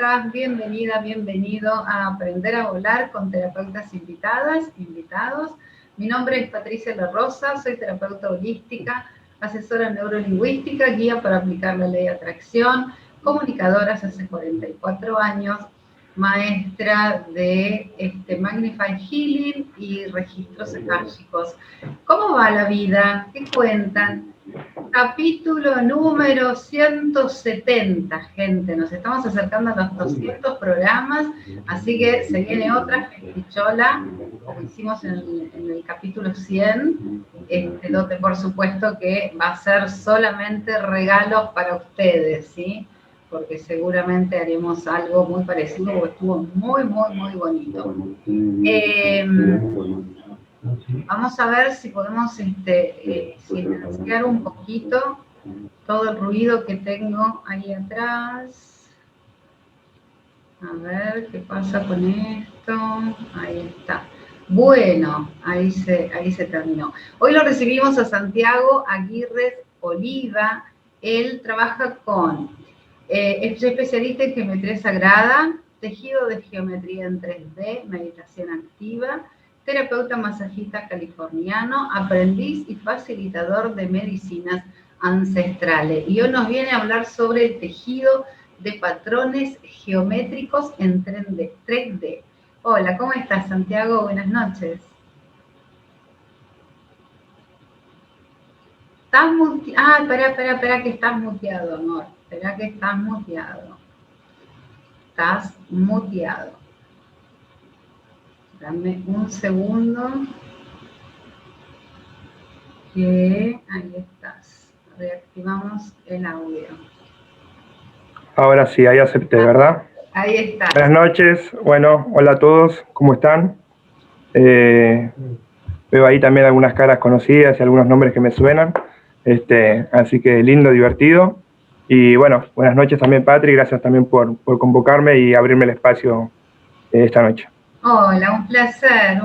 estás? Bienvenida, bienvenido a Aprender a Volar con terapeutas invitados. Mi nombre es Patricia La Rosa, soy terapeuta holística, asesora neurolingüística, guía para aplicar la ley de atracción, comunicadora hace 44 años, maestra de Magnify Healing y registros akáshicos. ¿Cómo va la vida? ¿Qué cuentan? Capítulo número 170, gente. Nos estamos acercando a los 200 programas, así que se viene otra festichola, como hicimos en el capítulo 100, donde por supuesto que va a ser solamente regalos para ustedes, ¿sí? Porque seguramente haremos algo muy parecido, porque estuvo muy bonito. Vamos a ver si podemos silenciar un poquito todo el ruido que tengo ahí atrás. A ver qué pasa con esto. Ahí está. Bueno, ahí se terminó. Hoy lo recibimos a Santiago Aguirre Oliva. Él trabaja con, es especialista en geometría sagrada, tejido de geometría en 3D, meditación activa, terapeuta masajista californiano, aprendiz y facilitador de medicinas ancestrales. Y hoy nos viene a hablar sobre el tejido de patrones geométricos en 3D. Hola, ¿cómo estás, Santiago? Buenas noches. ¿Estás muteado? Ah, espera, que estás muteado, amor. Espera que estás muteado. Estás muteado. Dame un segundo. Que ahí estás. Reactivamos el audio. Ahora sí, ahí acepté, ¿verdad? Ahí está. Buenas noches, bueno, hola a todos, ¿cómo están? Veo ahí también algunas caras conocidas y algunos nombres que me suenan, así que lindo, divertido. Y bueno, buenas noches también, Patri, gracias también por convocarme y abrirme el espacio esta noche. Hola, un placer.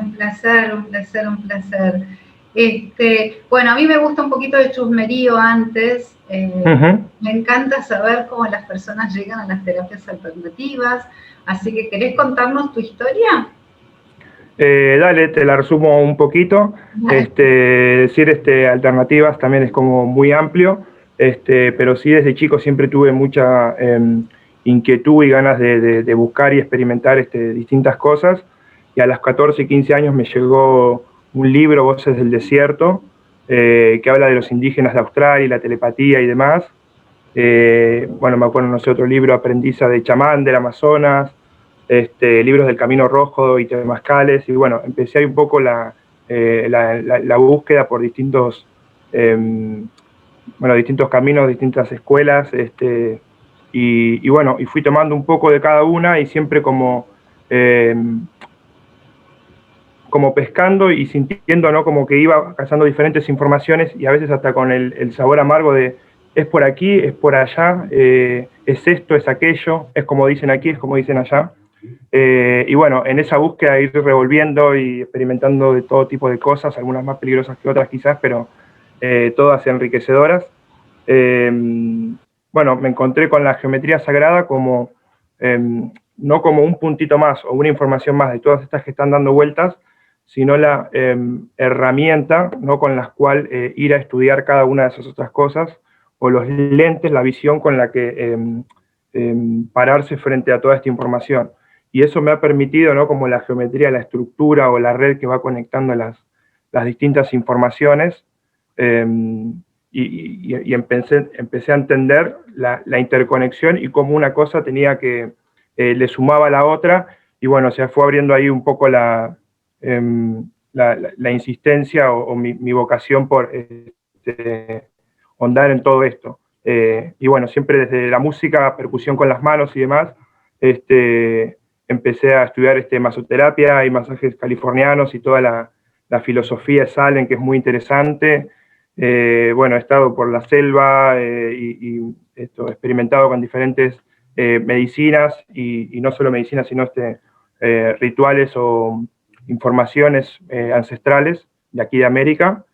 Bueno, a mí me gusta un poquito de chusmerío antes. Me encanta saber cómo las personas llegan a las terapias alternativas. Así que, ¿querés contarnos tu historia? Dale, te la resumo un poquito. Decir alternativas también es como muy amplio, pero sí desde chico siempre tuve mucha inquietud y ganas de buscar y experimentar distintas cosas. Y a los 14, 15 años me llegó un libro, Voces del Desierto, que habla de los indígenas de Australia y la telepatía y demás. Bueno, me acuerdo, no sé, otro libro, Aprendiza de Chamán, del Amazonas, libros del Camino Rojo y Temazcales, y bueno, empecé ahí un poco la búsqueda por distintos caminos, distintas escuelas, y bueno, y fui tomando un poco de cada una y siempre como pescando y sintiendo, ¿no? Como que iba cazando diferentes informaciones y a veces hasta con el sabor amargo de es por aquí, es por allá, es esto, es aquello, es como dicen aquí, es como dicen allá. Y bueno, en esa búsqueda ir revolviendo y experimentando de todo tipo de cosas, algunas más peligrosas que otras quizás, pero todas enriquecedoras. Bueno, me encontré con la geometría sagrada como, no como un puntito más o una información más de todas estas que están dando vueltas, sino la herramienta, ¿no?, con la cual ir a estudiar cada una de esas otras cosas, o los lentes, la visión con la que pararse frente a toda esta información. Y eso me ha permitido, ¿no?, como la geometría, la estructura o la red que va conectando las distintas informaciones, y empecé a entender la interconexión y cómo una cosa tenía que, le sumaba a la otra, y bueno, se fue abriendo ahí un poco la insistencia o mi vocación por ahondar en todo esto. Y bueno, siempre desde la música, percusión con las manos y demás, empecé a estudiar masoterapia y masajes californianos y toda la filosofía de Salem, que es muy interesante. Bueno, he estado por la selva y experimentado con diferentes medicinas, y no solo medicinas, sino rituales o informaciones ancestrales de aquí de América.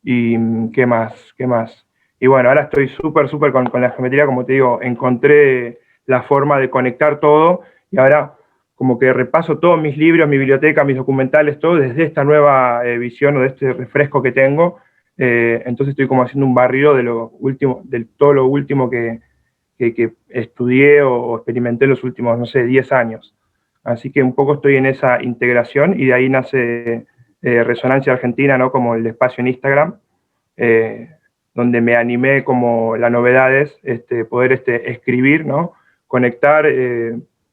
Y ¿qué más? Y bueno, ahora estoy súper con la geometría, como te digo, encontré la forma de conectar todo, y ahora como que repaso todos mis libros, mi biblioteca, mis documentales, todo desde esta nueva visión o de este refresco que tengo. Entonces estoy como haciendo un barrido de lo último, de todo lo último que estudié o experimenté los últimos, no sé, 10 años. Así que un poco estoy en esa integración y de ahí nace Resonancia Argentina, ¿no? Como el espacio en Instagram, donde me animé como la novedad es poder escribir, ¿no? Conectar,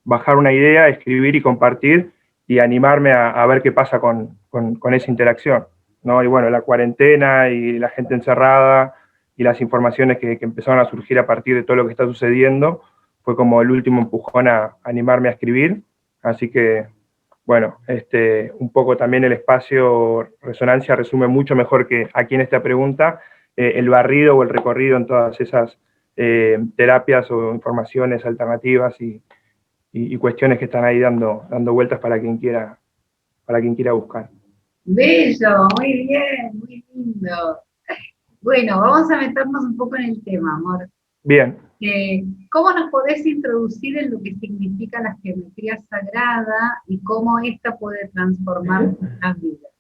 bajar una idea, escribir y compartir y animarme a ver qué pasa con esa interacción, ¿no? Y bueno, la cuarentena y la gente encerrada y las informaciones que empezaron a surgir a partir de todo lo que está sucediendo, fue como el último empujón a animarme a escribir. Así que, bueno, un poco también el espacio Resonancia resume mucho mejor que aquí en esta pregunta el barrido o el recorrido en todas esas terapias o informaciones alternativas y cuestiones que están ahí dando vueltas para quien quiera buscar. Bello, muy bien, muy lindo. Bueno, vamos a meternos un poco en el tema, amor. Bien. ¿Cómo nos podés introducir en lo que significa la geometría sagrada y cómo esta puede transformar nuestras vidas?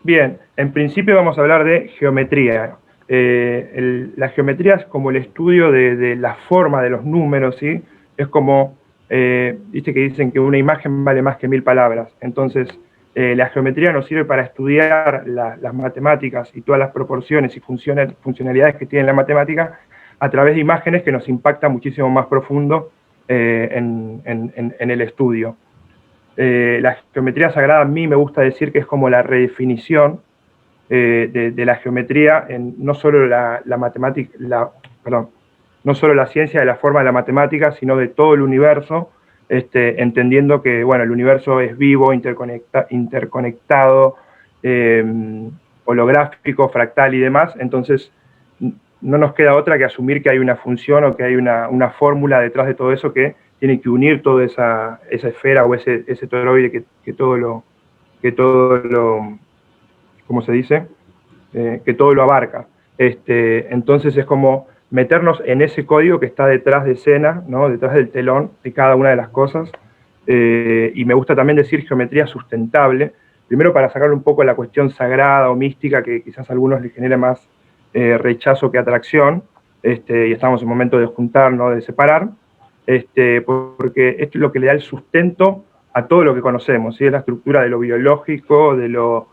Bien, en principio vamos a hablar de geometría. La geometría es como el estudio de la forma de los números, ¿sí? Es como, viste que dicen que una imagen vale más que 1000 palabras. Entonces, la geometría nos sirve para estudiar las matemáticas y todas las proporciones y funcionalidades que tiene la matemática a través de imágenes que nos impactan muchísimo más profundo en el estudio. La geometría sagrada a mí me gusta decir que es como la redefinición de la geometría en no solo la matemática, no solo la ciencia de la forma de la matemática, sino de todo el universo, entendiendo que bueno, el universo es vivo, interconectado, holográfico, fractal y demás. Entonces no nos queda otra que asumir que hay una función o que hay una fórmula detrás de todo eso que tiene que unir toda esa esfera o ese toroide que todo lo, ¿cómo se dice? Que todo lo abarca. Entonces es como meternos en ese código que está detrás de escena, ¿no? Detrás del telón de cada una de las cosas. Y me gusta también decir geometría sustentable, primero para sacar un poco la cuestión sagrada o mística que quizás a algunos les genere más rechazo que atracción, y estamos en un momento de juntar, ¿no? De separar, porque esto es lo que le da el sustento a todo lo que conocemos, ¿sí? Es la estructura de lo biológico, de lo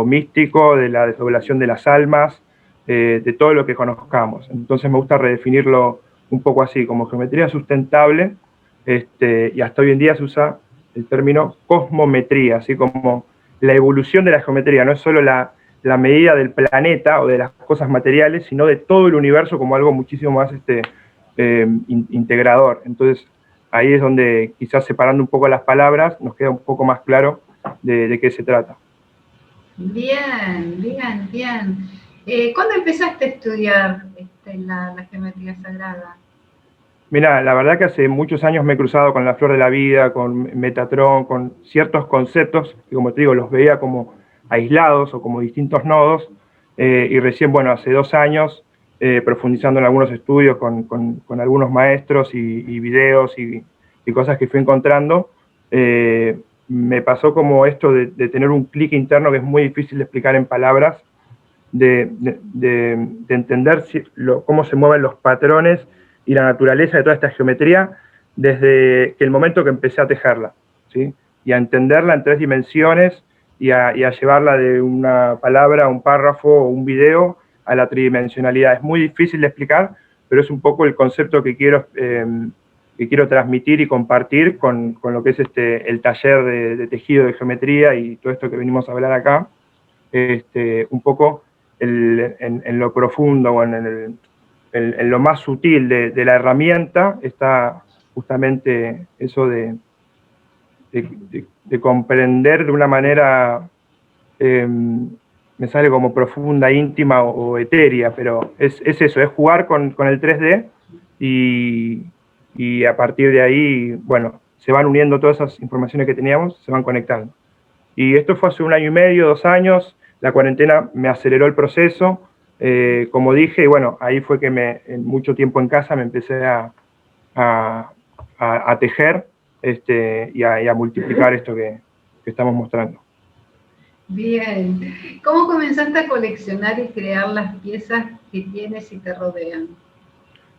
místico, de la desdoblación de las almas, de todo lo que conozcamos. Entonces me gusta redefinirlo un poco así, como geometría sustentable, y hasta hoy en día se usa el término cosmometría, así como la evolución de la geometría, no es solo la medida del planeta o de las cosas materiales, sino de todo el universo como algo muchísimo más integrador. Entonces ahí es donde quizás separando un poco las palabras nos queda un poco más claro de qué se trata. Bien, bien, bien. ¿Cuándo empezaste a estudiar la geometría sagrada? Mira, la verdad que hace muchos años me he cruzado con la flor de la vida, con Metatron, con ciertos conceptos que, como te digo, los veía como aislados o como distintos nodos, y recién, bueno, hace 2 años, profundizando en algunos estudios con algunos maestros y videos y cosas que fui encontrando, me pasó como esto de tener un clic interno que es muy difícil de explicar en palabras, de entender cómo se mueven los patrones y la naturaleza de toda esta geometría desde el momento que empecé a tejerla, ¿sí? Y a entenderla en 3 dimensiones y a llevarla de una palabra, un párrafo o un video a la tridimensionalidad. Es muy difícil de explicar, pero es un poco el concepto que quiero transmitir y compartir con lo que es el taller de tejido de geometría y todo esto que venimos a hablar acá, un poco en lo profundo o en lo más sutil de la herramienta está justamente eso de comprender de una manera, me sale como profunda, íntima o etérea, pero es eso, es jugar con el 3D y a partir de ahí, bueno, se van uniendo todas esas informaciones que teníamos, se van conectando. Y esto fue hace 1 año y medio, 2 años, la cuarentena me aceleró el proceso, como dije, y bueno, ahí fue que mucho tiempo en casa me empecé a a, a tejer y a multiplicar esto que estamos mostrando. Bien. ¿Cómo comenzaste a coleccionar y crear las piezas que tienes y te rodean?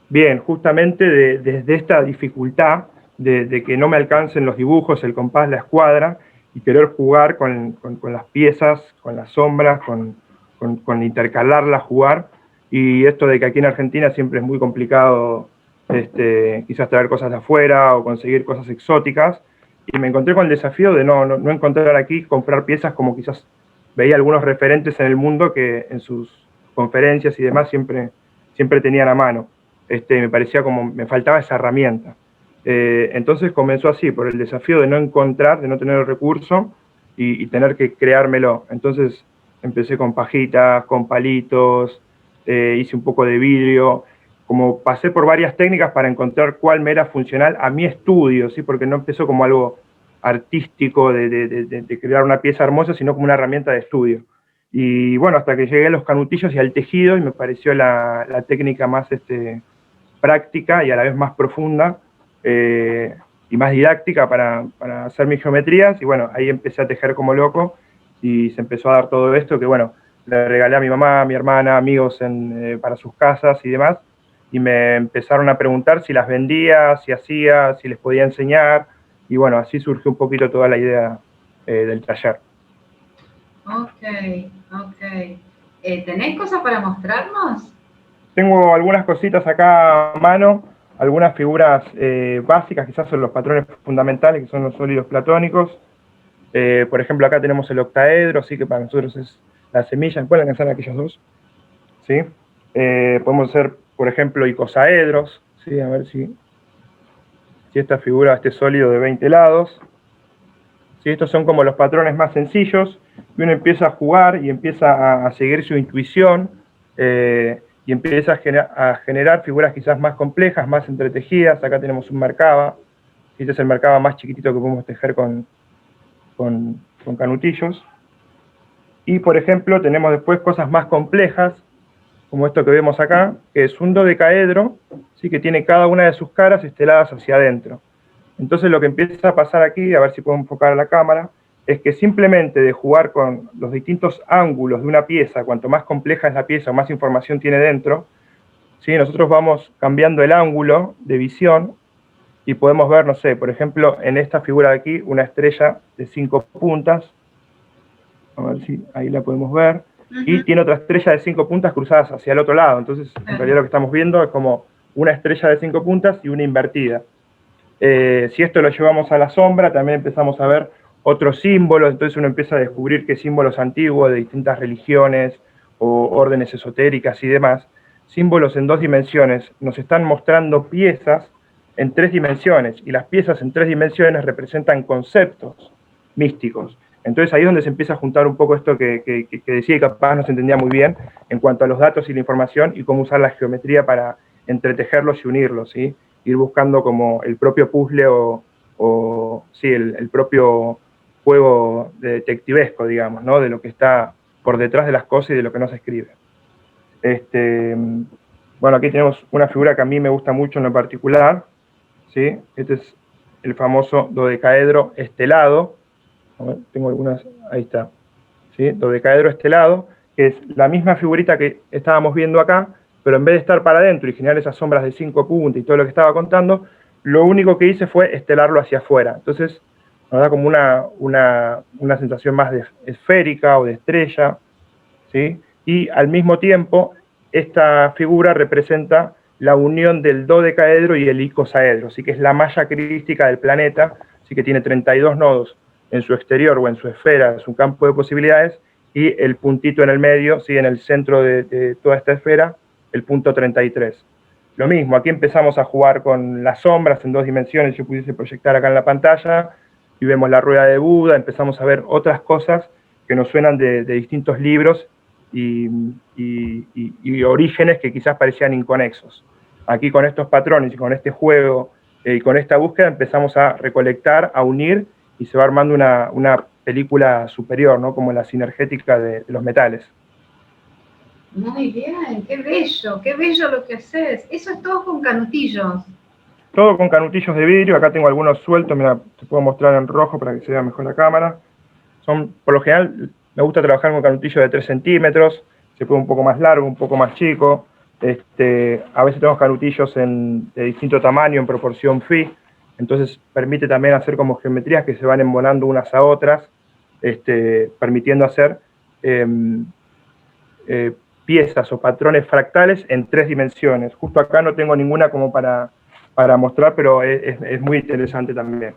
Bien, justamente desde esta dificultad de que no me alcancen los dibujos, el compás, la escuadra, y querer jugar con las piezas, con las sombras, con intercalarlas, jugar, y esto de que aquí en Argentina siempre es muy complicado quizás traer cosas de afuera o conseguir cosas exóticas, y me encontré con el desafío de no encontrar aquí, comprar piezas como quizás veía algunos referentes en el mundo que en sus conferencias y demás siempre tenían a mano. Me parecía como, me faltaba esa herramienta. Entonces comenzó así, por el desafío de no encontrar, de no tener el recurso y tener que creármelo. Entonces empecé con pajitas, con palitos, hice un poco de vidrio, como pasé por varias técnicas para encontrar cuál me era funcional a mi estudio, ¿sí? Porque no empezó como algo artístico de crear una pieza hermosa, sino como una herramienta de estudio. Y bueno, hasta que llegué a los canutillos y al tejido, y me pareció la técnica más práctica y a la vez más profunda y más didáctica para hacer mis geometrías, y bueno, ahí empecé a tejer como loco, y se empezó a dar todo esto, que bueno, le regalé a mi mamá, a mi hermana, amigos para sus casas y demás, y me empezaron a preguntar si las vendía, si hacía, si les podía enseñar, y bueno, así surgió un poquito toda la idea del taller. Ok, ok. ¿Tenés cosas para mostrarnos? Tengo algunas cositas acá a mano, algunas figuras básicas, quizás son los patrones fundamentales, que son los sólidos platónicos. Por ejemplo, acá tenemos el octaedro, sí, que para nosotros es la semilla. ¿Pueden alcanzar aquellos dos? ¿Sí? Podemos hacer, por ejemplo, icosaedros, ¿sí? A ver si esta figura, este sólido de 20 lados. ¿Sí? Estos son como los patrones más sencillos, y uno empieza a jugar y empieza a seguir su intuición, y empieza a generar figuras quizás más complejas, más entretejidas. Acá tenemos un Merkaba, este es el Merkaba más chiquitito que podemos tejer con canutillos. Y por ejemplo tenemos después cosas más complejas, como esto que vemos acá, que es un dodecaedro, ¿sí? Que tiene cada una de sus caras esteladas hacia adentro. Entonces lo que empieza a pasar aquí, a ver si puedo enfocar a la cámara, es que simplemente de jugar con los distintos ángulos de una pieza, cuanto más compleja es la pieza o más información tiene dentro, ¿sí? Nosotros vamos cambiando el ángulo de visión y podemos ver, no sé, por ejemplo, en esta figura de aquí, una estrella de 5 puntas, a ver si ahí la podemos ver, y tiene otra estrella de 5 puntas cruzadas hacia el otro lado. Entonces, en realidad lo que estamos viendo es como una estrella de 5 puntas y una invertida. Si esto lo llevamos a la sombra, también empezamos a ver otros símbolos. Entonces uno empieza a descubrir que símbolos antiguos de distintas religiones o órdenes esotéricas y demás, símbolos en 2 dimensiones, nos están mostrando piezas en 3 dimensiones, y las piezas en 3 dimensiones representan conceptos místicos. Entonces ahí es donde se empieza a juntar un poco esto que decía, y capaz no se entendía muy bien en cuanto a los datos y la información y cómo usar la geometría para entretejerlos y unirlos, ¿sí? Ir buscando como el propio puzzle o sí, el propio juego detectivesco, digamos, ¿no? De lo que está por detrás de las cosas y de lo que no se escribe. Bueno, aquí tenemos una figura que a mí me gusta mucho en lo particular, ¿sí? Este es el famoso dodecaedro estelado. A ver, tengo algunas, ahí está, ¿sí? Dodecaedro estelado, que es la misma figurita que estábamos viendo acá, pero en vez de estar para adentro y generar esas sombras de 5 puntas y todo lo que estaba contando, lo único que hice fue estelarlo hacia afuera. Entonces nos da como una sensación más de esférica o de estrella, ¿sí? Y al mismo tiempo esta figura representa la unión del dodecaedro y el icosaedro, ¿sí? Que es la malla crística del planeta, ¿sí? Que tiene 32 nodos en su exterior o en su esfera, en su campo de posibilidades, y el puntito en el medio, ¿sí? En el centro de toda esta esfera, el punto 33. Lo mismo, aquí empezamos a jugar con las sombras en 2 dimensiones. Yo pudiese proyectar acá en la pantalla y vemos la rueda de Buda, empezamos a ver otras cosas que nos suenan de distintos libros y orígenes que quizás parecían inconexos. Aquí con estos patrones y con este juego y con esta búsqueda empezamos a recolectar, a unir, y se va armando una película superior, ¿no? Como la sinergética de los metales. Muy bien, qué bello lo que haces. Eso es todo con canutillos. todo con canutillos de vidrio. Acá tengo algunos sueltos, mira, te puedo mostrar en rojo para que se vea mejor la cámara. Por lo general, me gusta trabajar con canutillos de 3 centímetros, se puede un poco más largo, un poco más chico. A veces tenemos canutillos de distinto tamaño, en proporción phi, entonces permite también hacer como geometrías que se van embonando unas a otras, permitiendo hacer piezas o patrones fractales en 3 dimensiones. Justo acá no tengo ninguna como para mostrar, pero es muy interesante también.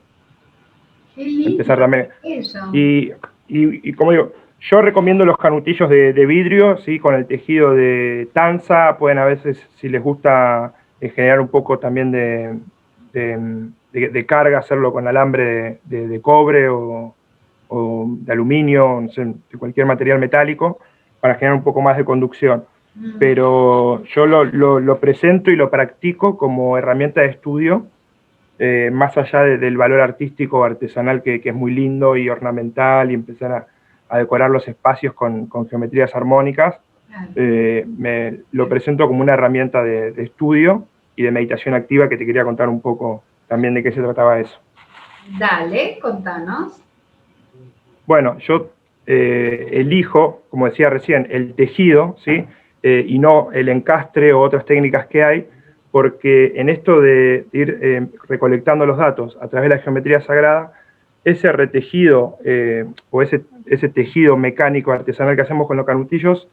Qué lindo. Empezar también. Eso. Y como digo, yo recomiendo los canutillos de vidrio, ¿sí? Con el tejido de tanza. Pueden a veces, si les gusta generar un poco también de carga, hacerlo con alambre de cobre o de aluminio, no sé, de cualquier material metálico, para generar un poco más de conducción. Pero yo lo presento y lo practico como herramienta de estudio, más allá del valor artístico o artesanal que es muy lindo y ornamental, y empezar a decorar los espacios con geometrías armónicas. Lo presento como una herramienta de estudio y de meditación activa, que te quería contar un poco también de qué se trataba eso. Dale, contanos. Bueno, yo elijo, como decía recién, el tejido, ¿sí? Y no el encastre o otras técnicas que hay, porque en esto de ir recolectando los datos a través de la geometría sagrada, ese retejido o ese tejido mecánico artesanal que hacemos con los canutillos,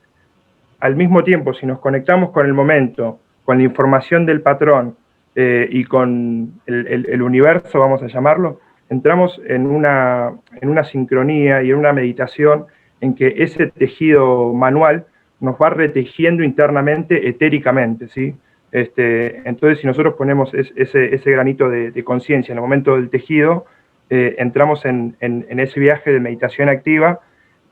al mismo tiempo, si nos conectamos con el momento, con la información del patrón y con el universo, vamos a llamarlo, entramos en una sincronía y en una meditación en que ese tejido manual nos va retejiendo internamente, etéricamente, ¿sí? Entonces, si nosotros ponemos ese granito de conciencia en el momento del tejido, entramos en ese viaje de meditación activa,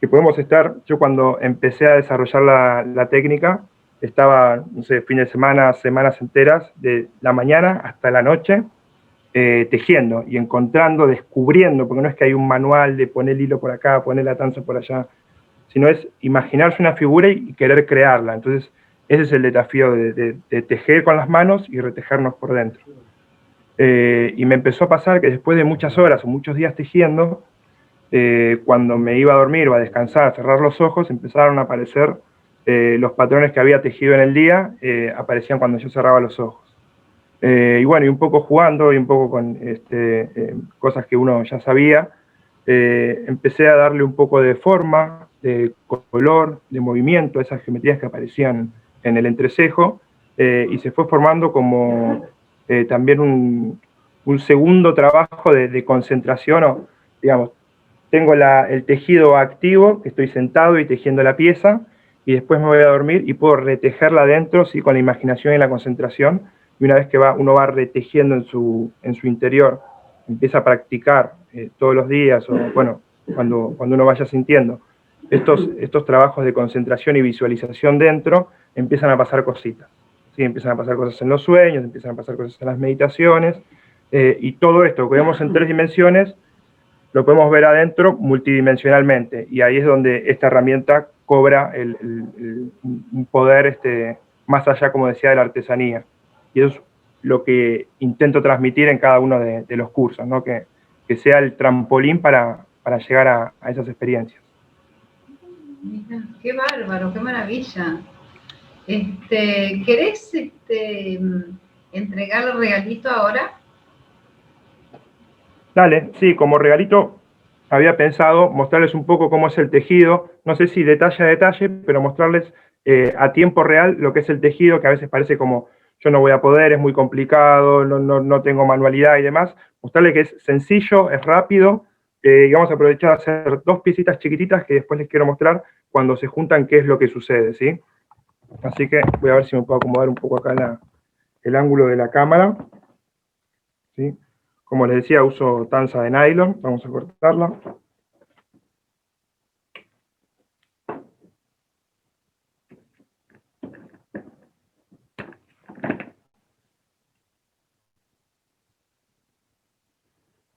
que podemos estar. Yo cuando empecé a desarrollar la técnica, estaba, no sé, fin de semana, semanas enteras, de la mañana hasta la noche, tejiendo y encontrando, descubriendo, porque no es que hay un manual de poner el hilo por acá, poner la tanza por allá, sino es imaginarse una figura y querer crearla. Entonces, ese es el desafío de tejer con las manos y retejernos por dentro. Y me empezó a pasar que después de muchas horas o muchos días tejiendo, cuando me iba a dormir o a descansar, a cerrar los ojos, empezaron a aparecer los patrones que había tejido en el día, aparecían cuando yo cerraba los ojos. Y bueno, y un poco jugando y un poco con cosas que uno ya sabía, empecé a darle un poco de forma, de color, de movimiento a esas geometrías que aparecían en el entrecejo, y se fue formando como también un segundo trabajo de concentración, o digamos, tengo el tejido activo, que estoy sentado y tejiendo la pieza, y después me voy a dormir y puedo retejerla adentro, ¿sí? Con la imaginación y la concentración, y una vez que uno va retejiendo en su interior, empieza a practicar todos los días, o bueno, cuando uno vaya sintiendo estos trabajos de concentración y visualización dentro, empiezan a pasar cositas, ¿sí? Empiezan a pasar cosas en los sueños, empiezan a pasar cosas en las meditaciones, y todo esto que vemos en 3 dimensiones, lo podemos ver adentro multidimensionalmente, y ahí es donde esta herramienta cobra un poder más allá, como decía, de la artesanía. Y eso es lo que intento transmitir en cada uno de los cursos, ¿no? Que sea el trampolín para llegar a esas experiencias. Mira, qué bárbaro, qué maravilla. ¿Querés entregar el regalito ahora? Dale, sí, como regalito había pensado mostrarles un poco cómo es el tejido, no sé si detalle a detalle, pero mostrarles a tiempo real lo que es el tejido, que a veces parece como yo no voy a poder, es muy complicado, no tengo manualidad y demás. Mostrarles que es sencillo, es rápido, y vamos a aprovechar a hacer 2 piecitas chiquititas que después les quiero mostrar cuando se juntan qué es lo que sucede, ¿sí? Así que voy a ver si me puedo acomodar un poco acá el ángulo de la cámara, ¿sí? Como les decía, uso tanza de nylon, vamos a cortarla.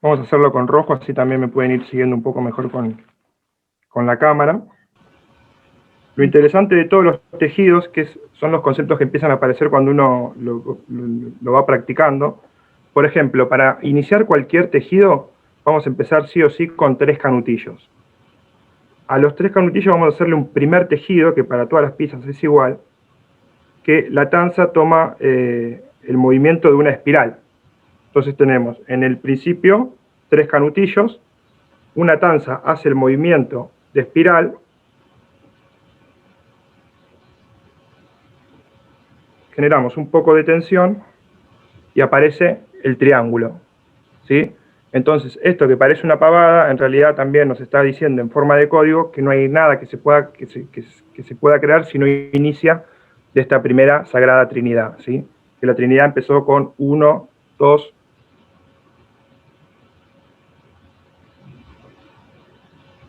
Vamos a hacerlo con rojo, así también me pueden ir siguiendo un poco mejor con la cámara. Lo interesante de todos los tejidos, son los conceptos que empiezan a aparecer cuando uno lo va practicando, por ejemplo, para iniciar cualquier tejido, vamos a empezar sí o sí con 3 canutillos. A los 3 canutillos vamos a hacerle un primer tejido, que para todas las piezas es igual, que la tanza toma el movimiento de una espiral. Entonces tenemos en el principio 3 canutillos, una tanza hace el movimiento de espiral, generamos un poco de tensión y aparece el triángulo, ¿sí? Entonces, esto que parece una pavada, en realidad también nos está diciendo en forma de código que no hay nada que se pueda crear si no inicia de esta primera Sagrada Trinidad, ¿sí? Que la Trinidad empezó con 1, 2,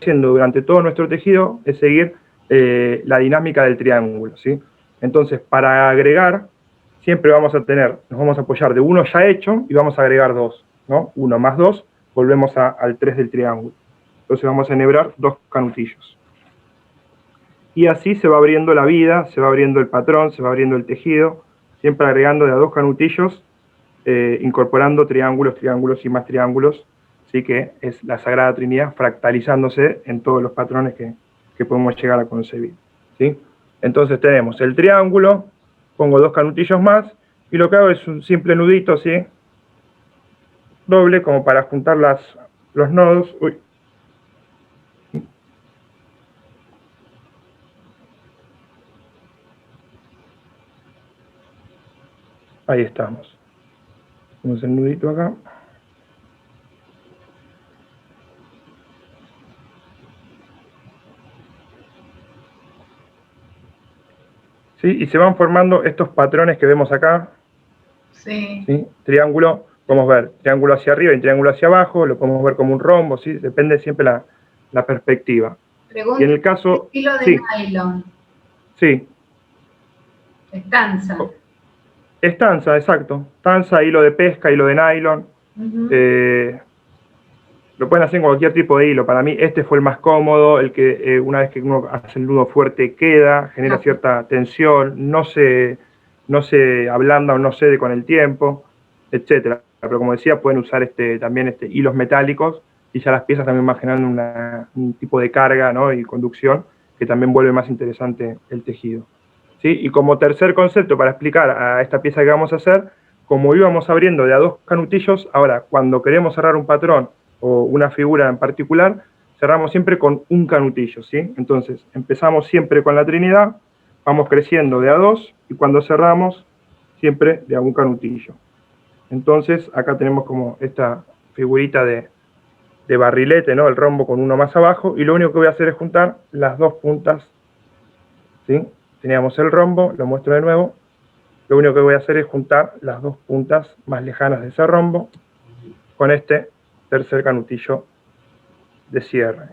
haciendo durante todo nuestro tejido es seguir la dinámica del triángulo, ¿sí? Entonces, para agregar, siempre vamos a tener, nos vamos a apoyar de uno ya hecho y vamos a agregar 2, ¿no? 1 más 2, volvemos al 3 del triángulo. Entonces vamos a enhebrar 2 canutillos. Y así se va abriendo la vida, se va abriendo el patrón, se va abriendo el tejido, siempre agregando de a 2 canutillos, incorporando triángulos, triángulos y más triángulos, ¿sí? Que es la Sagrada Trinidad fractalizándose en todos los patrones que podemos llegar a concebir, ¿sí? Entonces tenemos el triángulo, pongo 2 canutillos más, y lo que hago es un simple nudito, ¿sí? Doble, como para juntar los nodos. Uy. Ahí estamos. Hacemos el nudito acá. ¿Sí? Y se van formando estos patrones que vemos acá. Sí. ¿Sí? Triángulo, podemos ver triángulo hacia arriba y triángulo hacia abajo, lo podemos ver como un rombo, ¿sí? Depende siempre la perspectiva. Pregunta, y en el caso... ¿qué estilo de sí, nylon? Sí. Es tanza. Es tanza, exacto. Tanza, hilo de pesca, hilo de nylon. Lo pueden hacer en cualquier tipo de hilo. Para mí este fue el más cómodo, el que una vez que uno hace el nudo fuerte queda, genera cierta tensión, no se ablanda o no cede con el tiempo, etcétera. Pero como decía, pueden usar también hilos metálicos y ya las piezas también van generando un tipo de carga, ¿no? Y conducción que también vuelve más interesante el tejido, ¿sí? Y como tercer concepto para explicar a esta pieza que vamos a hacer, como íbamos abriendo de a 2 canutillos, ahora cuando queremos cerrar un patrón o una figura en particular, cerramos siempre con un canutillo, ¿sí? Entonces, empezamos siempre con la Trinidad, vamos creciendo de a 2, y cuando cerramos, siempre de a un canutillo. Entonces, acá tenemos como esta figurita de barrilete, ¿no? El rombo con uno más abajo, y lo único que voy a hacer es juntar las 2 puntas, ¿sí? Teníamos el rombo, lo muestro de nuevo, lo único que voy a hacer es juntar las 2 puntas más lejanas de ese rombo con este tercer canutillo de cierre.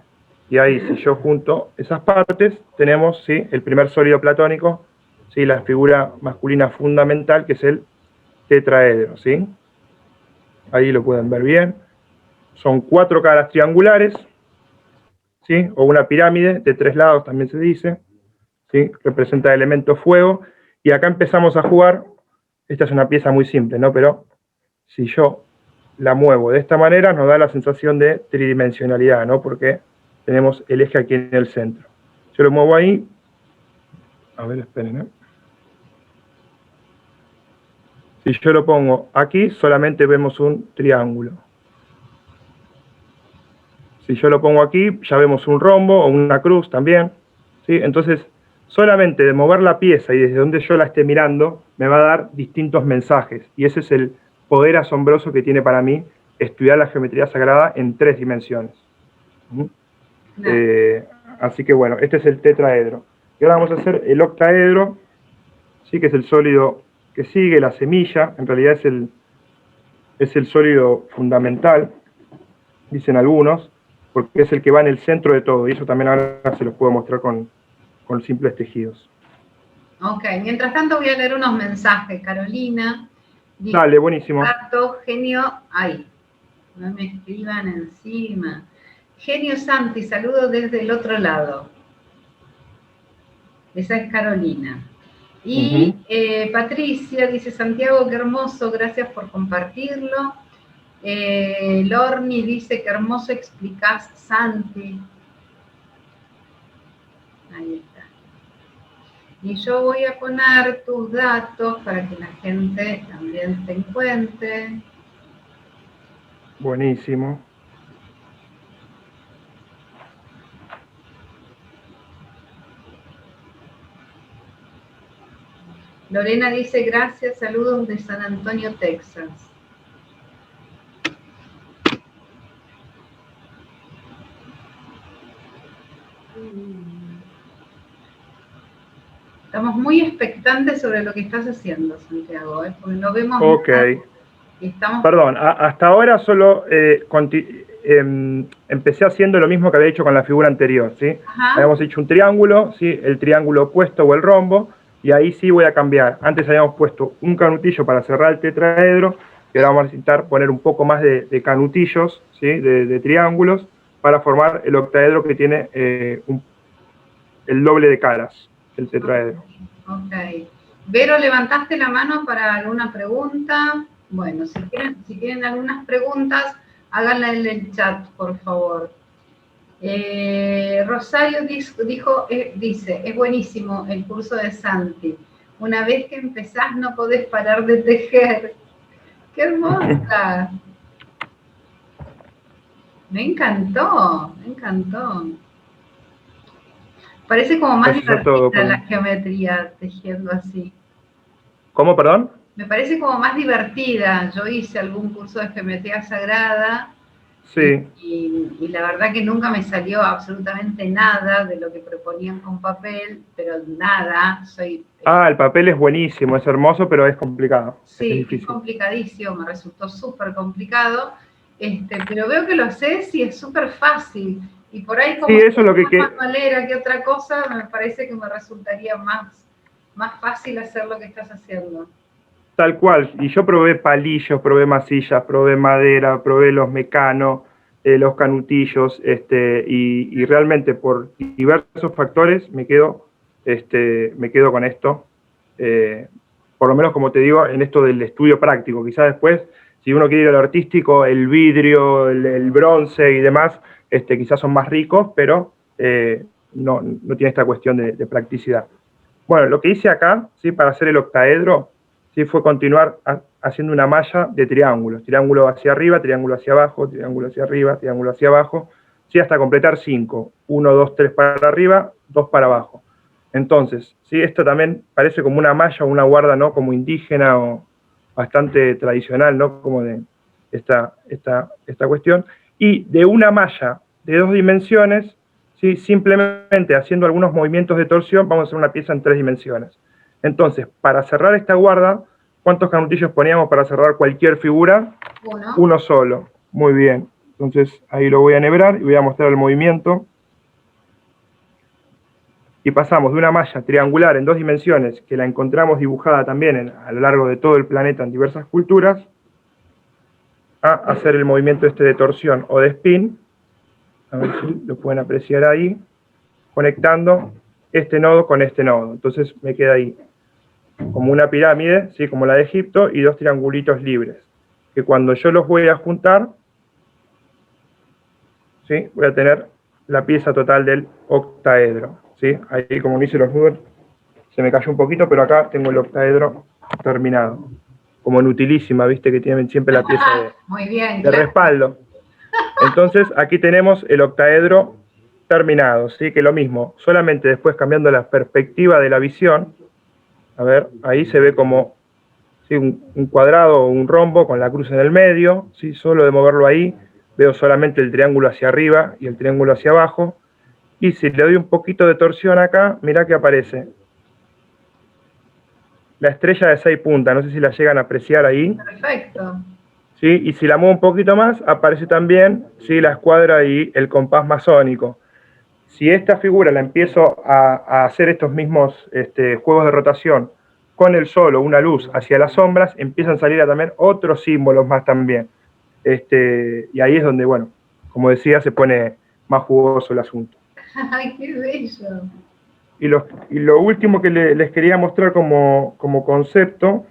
Y ahí, si yo junto esas partes, tenemos, ¿sí? El primer sólido platónico, ¿sí? La figura masculina fundamental, que es el tetraedro, ¿sí? Ahí lo pueden ver bien. Son 4 caras triangulares, ¿sí? O una pirámide de 3 lados también se dice, ¿sí? Representa el elemento fuego. Y acá empezamos a jugar. Esta es una pieza muy simple, ¿no? Pero si yo la muevo de esta manera, nos da la sensación de tridimensionalidad, ¿no? Porque tenemos el eje aquí en el centro. Yo lo muevo ahí. A ver, esperen, ¿eh? Si yo lo pongo aquí, solamente vemos un triángulo. Si yo lo pongo aquí, ya vemos un rombo o una cruz también, ¿sí? Entonces, solamente de mover la pieza y desde donde yo la esté mirando, me va a dar distintos mensajes. Y ese es el poder asombroso que tiene para mí estudiar la geometría sagrada en 3 dimensiones. Así que bueno, este es el tetraedro. Y ahora vamos a hacer el octaedro, ¿sí? Que es el sólido que sigue, la semilla. En realidad es el sólido fundamental, dicen algunos, porque es el que va en el centro de todo. Y eso también ahora se los puedo mostrar con simples tejidos. Ok, mientras tanto voy a leer unos mensajes. Carolina. Dice, dale, buenísimo. Genio, ay, no me escriban encima. Genio Santi, saludo desde el otro lado. Esa es Carolina. Y Patricia dice, Santiago, qué hermoso, gracias por compartirlo. Lorni dice, qué hermoso explicás, Santi. Ahí está. Y yo voy a poner tus datos para que la gente también te encuentre. Buenísimo. Lorena dice, gracias, saludos de San Antonio, Texas. Estamos muy expectantes sobre lo que estás haciendo, Santiago, porque lo vemos. Ok. Estamos... Perdón, hasta ahora solo empecé haciendo lo mismo que había hecho con la figura anterior, ¿sí? Ajá. Habíamos hecho un triángulo, ¿sí? El triángulo opuesto o el rombo, y ahí sí voy a cambiar. Antes habíamos puesto un canutillo para cerrar el tetraedro, y ahora vamos a necesitar poner un poco más de canutillos, ¿sí? De triángulos, para formar el octaedro que tiene el doble de caras, el tetraedro. Ok. Vero, ¿levantaste la mano para alguna pregunta? Bueno, si tienen algunas preguntas, háganla en el chat, por favor. Rosario dice, es buenísimo el curso de Santi. Una vez que empezás no podés parar de tejer. ¡Qué hermosa! Me encantó, me encantó. Parece como más divertida la geometría tejiendo así. ¿Cómo, perdón? Me parece como más divertida. Yo hice algún curso de geometría sagrada. Sí. Y la verdad que nunca me salió absolutamente nada de lo que proponían con papel, pero nada. El papel es buenísimo, es hermoso, pero es complicado. Sí, es complicadísimo, me resultó súper complicado, pero veo que lo haces y es súper fácil. Y por ahí como sí, eso es lo que más manualera que otra cosa, me parece que me resultaría más fácil hacer lo que estás haciendo. Tal cual, y yo probé palillos, probé masillas, probé madera, probé los mecanos, los canutillos, y realmente por diversos factores me quedo con esto, por lo menos como te digo, en esto del estudio práctico. Quizás después, si uno quiere ir a lo artístico, el vidrio, el bronce y demás, quizás son más ricos, pero no tiene esta cuestión de practicidad. Bueno, lo que hice acá, ¿sí? Para hacer el octaedro, sí, fue continuar haciendo una malla de triángulos, triángulo hacia arriba, triángulo hacia abajo, triángulo hacia arriba, triángulo hacia abajo, sí, hasta completar 5, 1, 2, 3 para arriba, 2 para abajo. Entonces, sí, esto también parece como una malla o una guarda, ¿no? Como indígena o bastante tradicional, ¿no? Como de esta cuestión. Y de una malla de 2 dimensiones, ¿sí? Simplemente haciendo algunos movimientos de torsión, vamos a hacer una pieza en 3 dimensiones. Entonces, para cerrar esta guarda, ¿cuántos canutillos poníamos para cerrar cualquier figura? Uno solo. Muy bien. Entonces, ahí lo voy a enhebrar y voy a mostrar el movimiento. Y pasamos de una malla triangular en 2 dimensiones, que la encontramos dibujada también a lo largo de todo el planeta en diversas culturas, a hacer el movimiento de torsión o de spin. A ver si lo pueden apreciar ahí. Conectando este nodo con este nodo. Entonces me queda ahí como una pirámide, ¿sí? Como la de Egipto, y 2 triangulitos libres, que cuando yo los voy a juntar, ¿sí? Voy a tener la pieza total del octaedro, ¿sí? Ahí, como no hice los nudos, se me cayó un poquito, pero acá tengo el octaedro terminado, como en utilísima, viste que tienen siempre la pieza muy bien, de respaldo. Entonces aquí tenemos el octaedro terminado, ¿sí? Que lo mismo, solamente después cambiando la perspectiva de la visión. A ver, ahí se ve como, ¿sí? un cuadrado o un rombo con la cruz en el medio, ¿sí? Solo de moverlo ahí veo solamente el triángulo hacia arriba y el triángulo hacia abajo, y si le doy un poquito de torsión acá, mirá que aparece la estrella de 6 puntas, no sé si la llegan a apreciar ahí. Perfecto. ¿Sí? Y si la muevo un poquito más, aparece también, ¿sí? La escuadra y el compás masónico. Si esta figura la empiezo a hacer estos mismos juegos de rotación con el sol o una luz hacia las sombras, empiezan a salir también otros símbolos más también. Y ahí es donde, bueno, como decía, se pone más jugoso el asunto. ¡Ay, qué bello! Y lo último que les quería mostrar como concepto,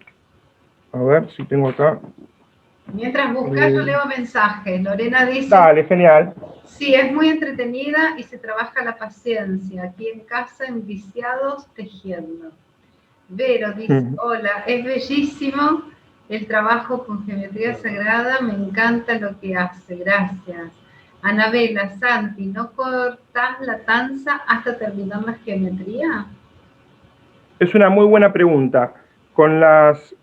a ver si tengo acá. Mientras buscas, yo leo mensajes. Lorena dice... Dale, genial. Sí, es muy entretenida y se trabaja la paciencia. Aquí en casa, enviciados, tejiendo. Vero dice, hola, es bellísimo el trabajo con geometría sagrada, me encanta lo que hace, gracias. Anabela, Santi, ¿no cortas la tanza hasta terminar la geometría? Es una muy buena pregunta. Con las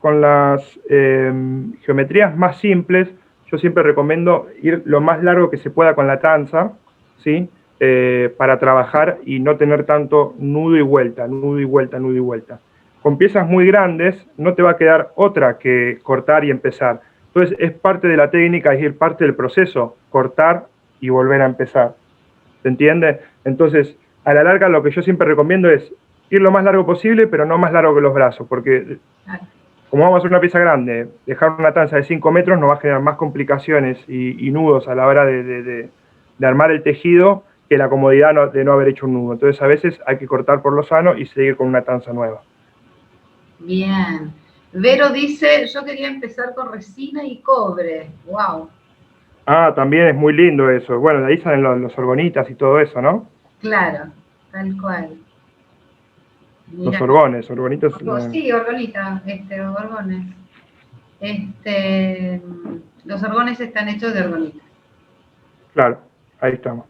geometrías más simples, yo siempre recomiendo ir lo más largo que se pueda con la tanza, ¿sí? Para trabajar y no tener tanto nudo y vuelta, nudo y vuelta, nudo y vuelta. Con piezas muy grandes no te va a quedar otra que cortar y empezar. Entonces es parte de la técnica, es parte del proceso, cortar y volver a empezar. ¿Se entiende? Entonces, a la larga lo que yo siempre recomiendo es ir lo más largo posible, pero no más largo que los brazos, porque como vamos a hacer una pieza grande, dejar una tanza de 5 metros nos va a generar más complicaciones y nudos a la hora de armar el tejido que la comodidad de no haber hecho un nudo. Entonces a veces hay que cortar por lo sano y seguir con una tanza nueva. Bien. Vero dice, yo quería empezar con resina y cobre. Wow. Ah, también es muy lindo eso. Bueno, de ahí salen los orgonitas y todo eso, ¿no? Claro, tal cual. Mira. Los orgonitas. Sí, orgonita, orgones. Los orgones están hechos de orgonita. Claro, ahí estamos.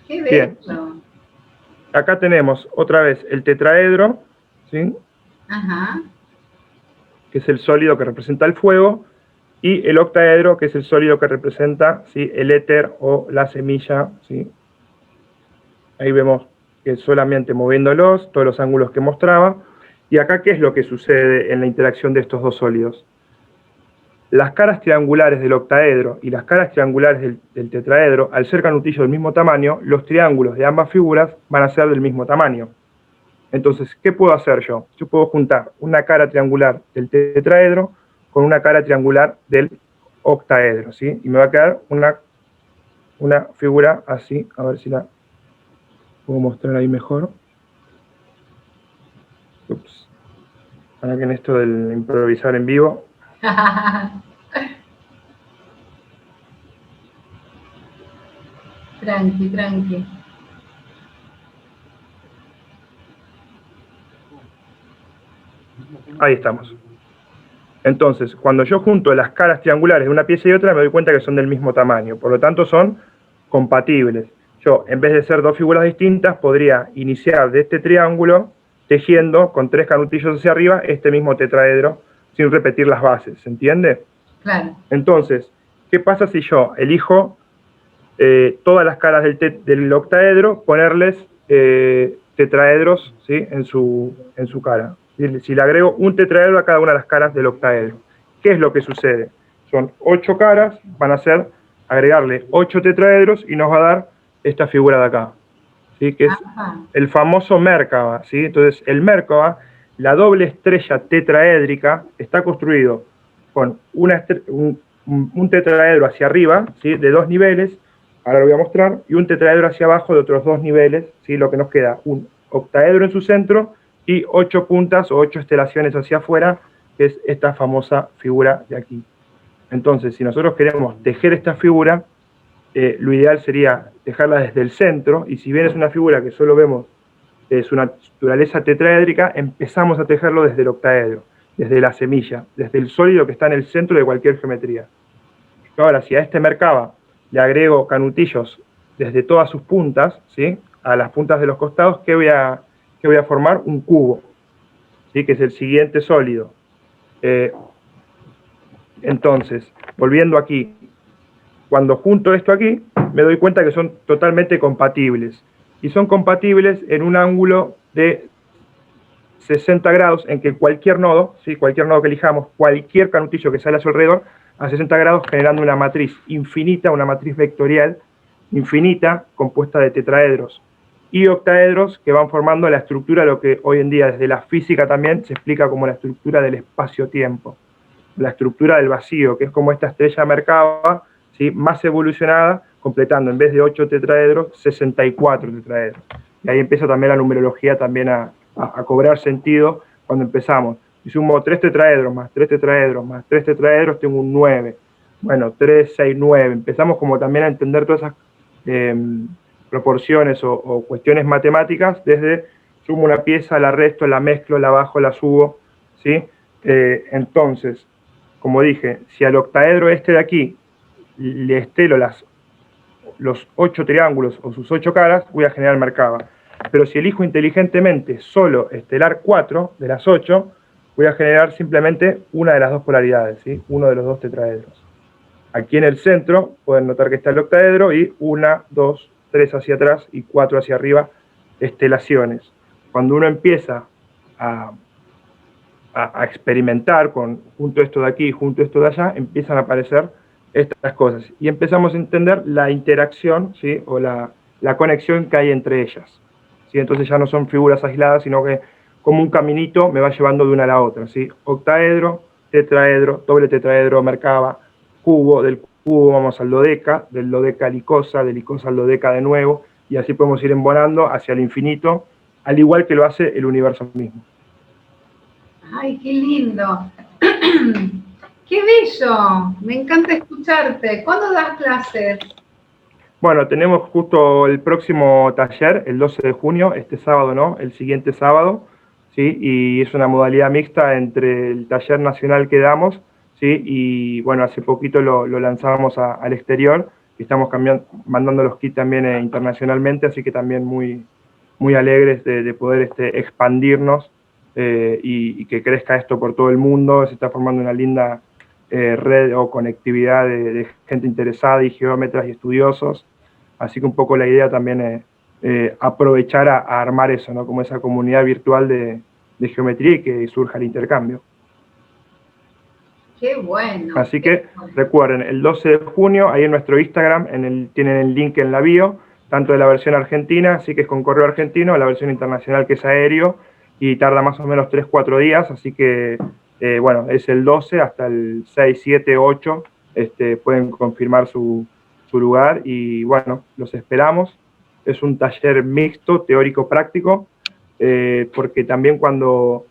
Qué bello. Bien. Acá tenemos otra vez el tetraedro, ¿sí? Ajá. Que es el sólido que representa el fuego, y el octaedro, que es el sólido que representa, ¿sí?, el éter o la semilla, ¿sí? Ahí vemos que solamente moviéndolos, todos los ángulos que mostraba. Y acá, ¿qué es lo que sucede en la interacción de estos dos sólidos? Las caras triangulares del octaedro y las caras triangulares del tetraedro, al ser canutillos del mismo tamaño, los triángulos de ambas figuras van a ser del mismo tamaño. Entonces, ¿qué puedo hacer yo? Yo puedo juntar una cara triangular del tetraedro con una cara triangular del octaedro, ¿sí? Y me va a quedar una figura así, a ver si la puedo mostrar ahí mejor. Ups. Ahora que en esto del improvisar en vivo. Tranqui, tranqui. Ahí estamos. Entonces, cuando yo junto las caras triangulares de una pieza y otra, me doy cuenta que son del mismo tamaño. Por lo tanto, son compatibles. Yo, en vez de ser dos figuras distintas, podría iniciar de este triángulo tejiendo con 3 canutillos hacia arriba este mismo tetraedro sin repetir las bases. ¿Se entiende? Claro. Entonces, ¿qué pasa si yo elijo todas las caras del octaedro, ponerles tetraedros, ¿sí?, en su cara? Si le agrego un tetraedro a cada una de las caras del octaedro, ¿qué es lo que sucede? Son 8 caras, van a ser agregarle 8 tetraedros y nos va a dar esta figura de acá, ¿sí?, que es el famoso Mérkaba, ¿sí? Entonces, el Mérkaba, la doble estrella tetraédrica, está construido con un tetraedro hacia arriba, ¿sí?, de 2 niveles, ahora lo voy a mostrar, y un tetraedro hacia abajo de otros 2 niveles, ¿sí? Lo que nos queda, un octaedro en su centro y 8 puntas o 8 estelaciones hacia afuera, que es esta famosa figura de aquí. Entonces, si nosotros queremos tejer esta figura, lo ideal sería tejerla desde el centro, y si bien es una figura que solo vemos su naturaleza tetraédrica, empezamos a tejerlo desde el octaedro, desde la semilla, desde el sólido que está en el centro de cualquier geometría. Ahora, si a este Mérkaba le agrego canutillos desde todas sus puntas, ¿sí?, a las puntas de los costados, ¿qué voy a formar? Un cubo, ¿sí?, que es el siguiente sólido. Entonces, volviendo aquí, cuando junto esto aquí, me doy cuenta que son totalmente compatibles. Y son compatibles en un ángulo de 60 grados, en que cualquier nodo, ¿sí?, cualquier nodo que elijamos, cualquier canutillo que sale a su alrededor, a 60 grados, generando una matriz infinita, una matriz vectorial infinita, compuesta de tetraedros y octaedros que van formando la estructura, lo que hoy en día desde la física también se explica como la estructura del espacio-tiempo, la estructura del vacío, que es como esta estrella Mérkaba, ¿sí?, más evolucionada, completando en vez de 8 tetraedros, 64 tetraedros. y ahí empieza también la numerología también a cobrar sentido cuando empezamos. Si sumo 3 tetraedros más 3 tetraedros más 3 tetraedros, tengo un 9. Bueno, 3, 6, 9. Empezamos como también a entender todas esas proporciones o cuestiones matemáticas desde sumo una pieza, la resto, la mezclo, la bajo, la subo, ¿sí? Entonces, como dije, si al octaedro este de aquí le estelo los 8 triángulos o sus 8 caras, voy a generar Merkaba. Pero si elijo inteligentemente solo estelar 4 de las 8, voy a generar simplemente una de las dos polaridades, ¿sí? Uno de los dos tetraedros. Aquí en el centro pueden notar que está el octaedro y 1, 2, 3 hacia atrás y 4 hacia arriba, estelaciones. Cuando uno empieza a experimentar con junto esto de aquí y junto esto de allá, empiezan a aparecer estas cosas. Y empezamos a entender la interacción, ¿sí? O la conexión que hay entre ellas. ¿Sí? Entonces ya no son figuras aisladas, sino que como un caminito me va llevando de una a la otra. ¿Sí? Octaedro, tetraedro, doble tetraedro, Merkaba, cubo, del cubo vamos al dodeca, del dodeca al icosa, del icosa al dodeca de nuevo, y así podemos ir embonando hacia el infinito, al igual que lo hace el universo mismo. ¡Ay, qué lindo! ¡Qué bello! Me encanta escucharte. ¿Cuándo das clases? Bueno, tenemos justo el próximo taller, el 12 de junio, este sábado, ¿no? El siguiente sábado, ¿sí? Y es una modalidad mixta entre el taller nacional que damos, ¿sí? Y bueno, hace poquito lo lanzamos al exterior y estamos mandando los kits también internacionalmente, así que también muy, muy alegres de poder expandirnos y que crezca esto por todo el mundo. Se está formando una linda red o conectividad de gente interesada y geómetras y estudiosos. Así que un poco la idea también es aprovechar a armar eso, ¿no? Como esa comunidad virtual de geometría y que surja el intercambio. ¡Qué bueno! Así que recuerden, el 12 de junio, ahí en nuestro Instagram, tienen el link en la bio, tanto de la versión argentina, así que es con correo argentino, la versión internacional que es aéreo, y tarda más o menos 3-4 días, así que, bueno, es el 12 hasta el 6, 7, 8, pueden confirmar su lugar, y bueno, los esperamos. Es un taller mixto, teórico-práctico, porque también cuando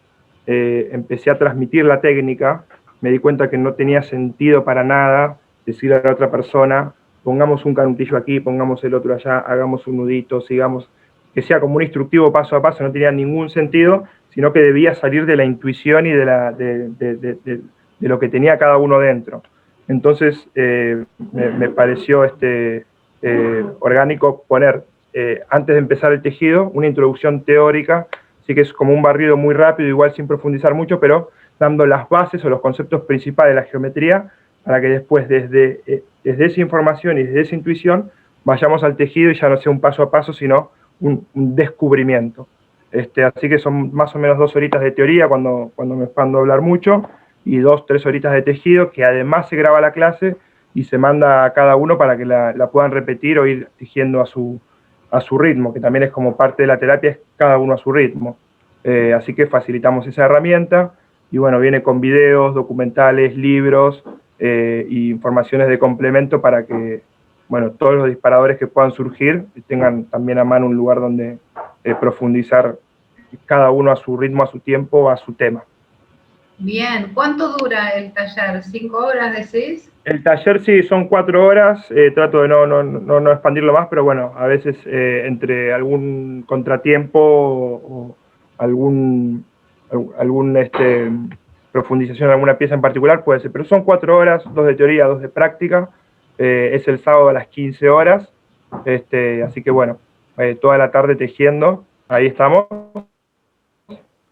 empecé a transmitir la técnica, me di cuenta que no tenía sentido para nada decirle a la otra persona, pongamos un canutillo aquí, pongamos el otro allá, hagamos un nudito, sigamos, que sea como un instructivo paso a paso, no tenía ningún sentido, sino que debía salir de la intuición y de lo que tenía cada uno dentro. Entonces me pareció orgánico poner, antes de empezar el tejido, una introducción teórica, así que es como un barrido muy rápido, igual sin profundizar mucho, pero dando las bases o los conceptos principales de la geometría para que después desde esa información y desde esa intuición vayamos al tejido y ya no sea un paso a paso, sino un descubrimiento. Así que son más o menos 2 horitas de teoría cuando me expando a hablar mucho y 2-3 horitas de tejido, que además se graba la clase y se manda a cada uno para que la puedan repetir o ir tejiendo a su ritmo, que también es como parte de la terapia, es cada uno a su ritmo. Así que facilitamos esa herramienta. Y bueno, viene con videos, documentales, libros y informaciones de complemento para que, bueno, todos los disparadores que puedan surgir tengan también a mano un lugar donde profundizar cada uno a su ritmo, a su tiempo, a su tema. Bien, ¿cuánto dura el taller? ¿5 horas decís? El taller sí, son 4 horas, trato de no expandirlo más, pero bueno, a veces entre algún contratiempo o algún profundización en alguna pieza en particular puede ser, pero son 4 horas, 2 de teoría, 2 de práctica, es el sábado a las 15 horas, así que bueno, toda la tarde tejiendo, ahí estamos.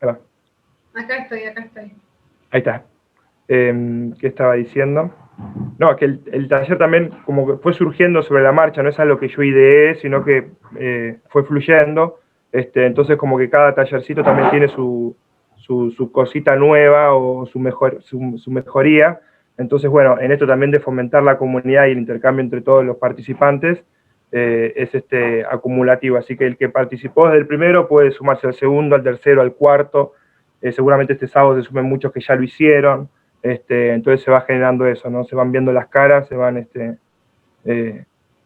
Acá estoy. Ahí está. ¿Qué estaba diciendo? No, que el taller también como que fue surgiendo sobre la marcha, no es algo que yo ideé, sino que fue fluyendo, entonces como que cada tallercito también tiene su cosita nueva o su mejoría, entonces bueno, en esto también de fomentar la comunidad y el intercambio entre todos los participantes, es acumulativo, así que el que participó desde el primero puede sumarse al segundo, al tercero, al cuarto, seguramente este sábado se sumen muchos que ya lo hicieron, entonces se va generando eso, ¿no? Se van viendo las caras, se van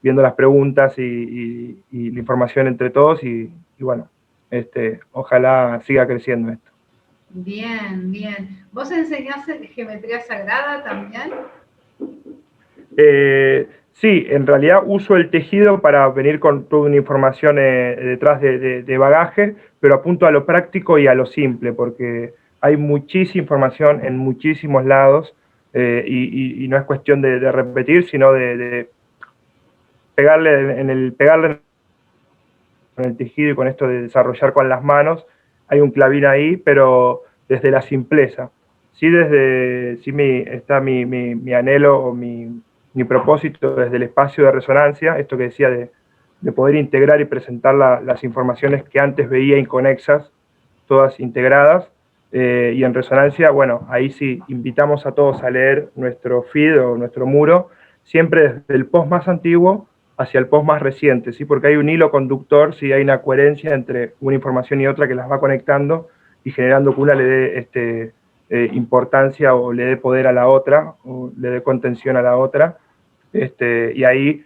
viendo las preguntas y la información entre todos y bueno, ojalá siga creciendo esto. Bien, bien. ¿Vos enseñás geometría sagrada también? Sí, en realidad uso el tejido para venir con toda una información detrás de bagaje, pero apunto a lo práctico y a lo simple, porque hay muchísima información en muchísimos lados y no es cuestión de repetir, sino de pegarle en el tejido y con esto de desarrollar con las manos. Hay un clavín ahí, pero desde la simpleza. Sí, está mi anhelo o mi propósito desde el espacio de resonancia, esto que decía de poder integrar y presentar las informaciones que antes veía inconexas, todas integradas, y en resonancia, bueno, ahí sí invitamos a todos a leer nuestro feed o nuestro muro, siempre desde el post más antiguo hacia el post más reciente, ¿sí? Porque hay un hilo conductor, ¿sí? Hay una coherencia entre una información y otra que las va conectando y generando que una le dé importancia o le dé poder a la otra, o le dé contención a la otra, y ahí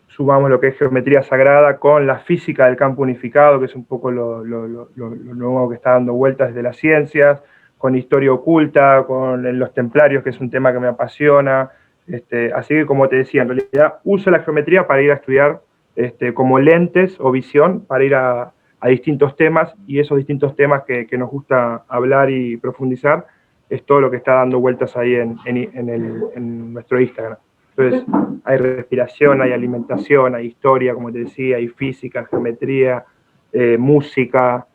sumamos lo que es geometría sagrada con la física del campo unificado, que es un poco lo nuevo que está dando vueltas desde las ciencias, con historia oculta, con los templarios, que es un tema que me apasiona. Así que, como te decía, en realidad uso la geometría para ir a estudiar como lentes o visión, para ir a distintos temas, y esos distintos temas que nos gusta hablar y profundizar, es todo lo que está dando vueltas ahí en nuestro Instagram. Entonces, hay respiración, hay alimentación, hay historia, como te decía, hay física, geometría, música,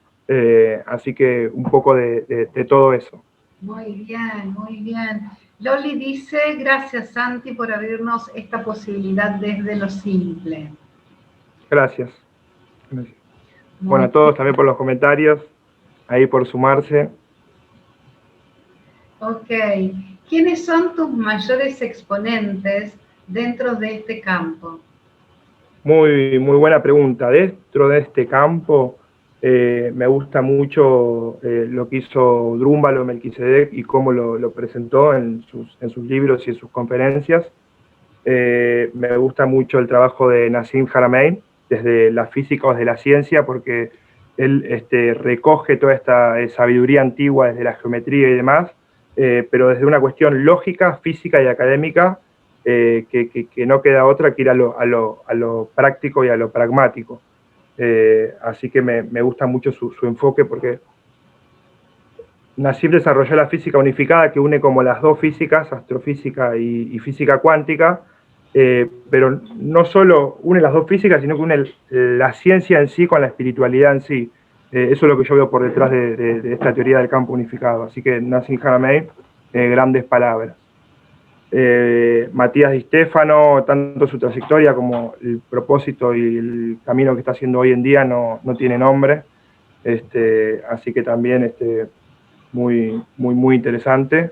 así que un poco de todo eso. Muy bien, muy bien. Loli dice, gracias Santi por abrirnos esta posibilidad desde lo simple. Gracias. Bueno, a todos también por los comentarios, ahí por sumarse. Ok. ¿Quiénes son tus mayores exponentes dentro de este campo? Muy buena pregunta. Dentro de este campo me gusta mucho lo que hizo Drúmbalo Melquisedec y cómo lo presentó en sus libros y en sus conferencias. Me gusta mucho el trabajo de Nassim Haramein, desde la física o desde la ciencia, porque él recoge toda esta sabiduría antigua desde la geometría y demás, pero desde una cuestión lógica, física y académica, que no queda otra que ir a lo práctico y a lo pragmático. Así que me gusta mucho su enfoque, porque Nassim desarrolló la física unificada, que une como las dos físicas, astrofísica y física cuántica, pero no solo une las dos físicas, sino que une la ciencia en sí con la espiritualidad en sí. Eso es lo que yo veo por detrás de esta teoría del campo unificado. Así que Nassim Haramein, grandes palabras. Matías Di Stefano, tanto su trayectoria como el propósito y el camino que está haciendo hoy en día no tiene nombre. Así que también muy interesante.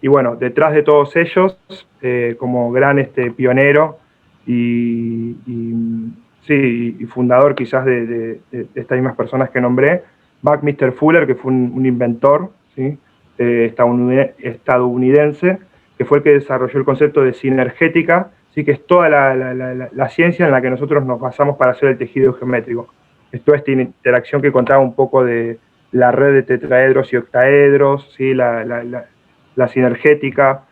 Y bueno, detrás de todos ellos, como gran pionero y fundador quizás de estas mismas personas que nombré, Buckminster Fuller, que fue un inventor, ¿sí? Estadounidense, que fue el que desarrolló el concepto de sinergética, ¿sí? Que es toda la ciencia en la que nosotros nos basamos para hacer el tejido geométrico. Es toda esta interacción que contaba un poco de la red de tetraedros y octaedros, ¿sí? la sinergética,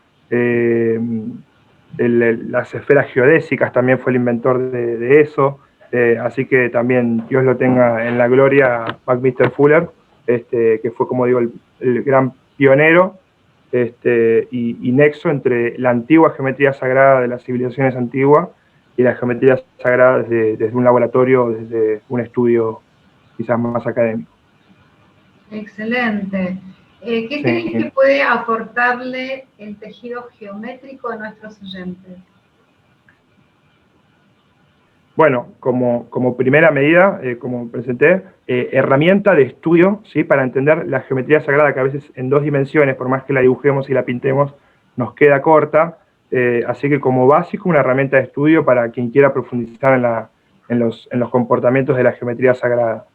las esferas geodésicas, también fue el inventor de eso, así que también Dios lo tenga en la gloria, Buckminster Fuller, que fue, como digo, el gran pionero y nexo entre la antigua geometría sagrada de las civilizaciones antiguas y la geometría sagrada desde un laboratorio, desde un estudio quizás más académico. Excelente. ¿Qué crees que puede aportarle el tejido geométrico a nuestros oyentes? Bueno, como primera medida, como presenté, herramienta de estudio, ¿sí? Para entender la geometría sagrada, que a veces en dos dimensiones, por más que la dibujemos y la pintemos, nos queda corta. Así que como básico, una herramienta de estudio para quien quiera profundizar en los comportamientos de la geometría sagrada.